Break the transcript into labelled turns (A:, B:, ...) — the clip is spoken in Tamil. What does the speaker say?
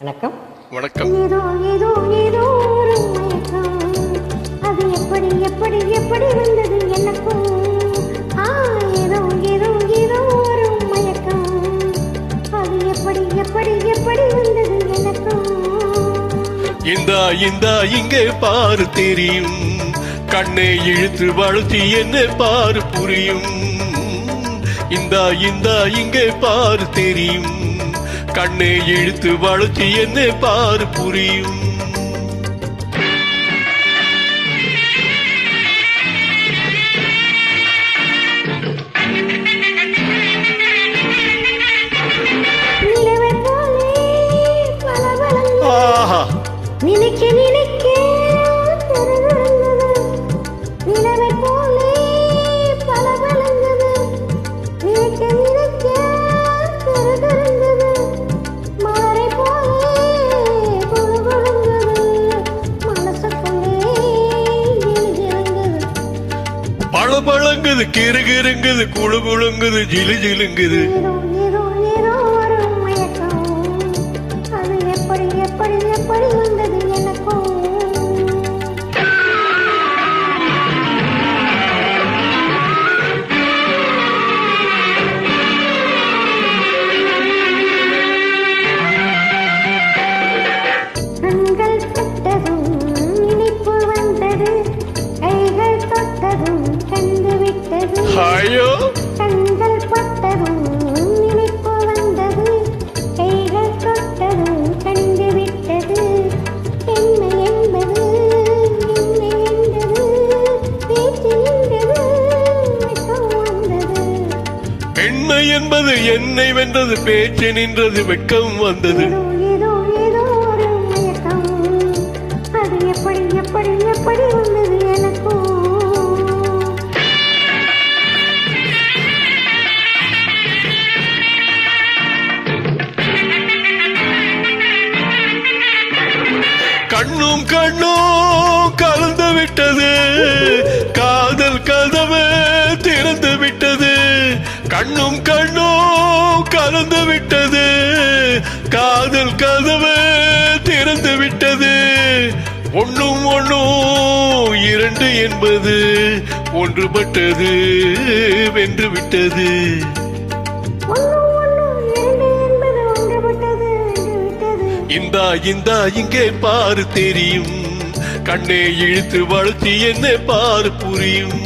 A: வணக்கம்.
B: வணக்கம்.
C: ஏதோ ஏதோ ஏதோ ஒரு மயக்கம், அது எப்படி எப்படி எப்படி வந்தது எனக்கும். ஏதோ ஏதோ ஏதோ ஒரு மயக்கம், அது எப்படி எப்படி எப்படி வந்தது எனக்கும்.
B: இந்தா இந்தா இங்கே பாரு தெரியும், கண்ணை இழுத்து வளர்த்தி என்ன பாரு புரியும். இந்தா இந்தா இங்கே பாரு தெரியும், கண்ணை இழுத்து வளர்த்தி என்ன பாரு புரியும்.
C: நிலவை போலே பளபளன்னு
B: ஆஹா,
C: நினைக்க நினைக்க கருகருங்குது. நிலவை போலே பளபளங்குது, நினைக்க நினைக்க கருகருங்குது. மலரை போலே குழுகுழுங்குது, மனசுக்குள்ளே ஜிலுஜிலுங்குது.
B: பழபழங்குது, கிறுகிறுங்குது, குழு குழுங்குது, ஜிலு ஜிலுங்குது.
C: ஏதோ ஏதோ ஏதோ ஒரு மயக்கம், அது எப்படி எப்படி எப்படி வந்தது எனக்கும். கண்கள் தொட்டதும் நினைப்பு வந்தது, கைகள் தொட்டதும் கண்டு விட்டது.
B: ஐயோ,
C: கண்கள் பட்டதும் நினைப்பு வந்தது, கைகள் தொட்டதும் கண்டு விட்டது. என்ன என்பது என்ன என்பது, பேச்சு நின்றது வெட்கம் வந்தது.
B: பெண்மை என்பது என்னை வென்றது, பேச்சு நின்றது, வெட்கம் வந்தது.
C: ஏதோ ஏதோ ஏதோ ஒரு மயக்கம், அது எப்படி எப்படி எப்படி வந்தது எனக்கும்.
B: கண்ணும் கண்ணும் கலந்து விட்டது, காதல் கதவு திறந்து விட்டது. கண்ணும் கண்ணும் கலந்து விட்டது, காதல் கதவு திறந்து விட்டது. ஒண்ணும் ஒண்ணும் இரண்டு என்பது ஒன்றுபட்டது, வென்று விட்டது.
C: ஒன்று ஒன்று இரண்டு என்பது ஒன்றுபட்டது வென்று விட்டது.
B: இந்தா இந்தா இங்கே பாரு தெரியும், கண்ணை இழுத்து வளர்த்தி என்ன பாரு புரியும்.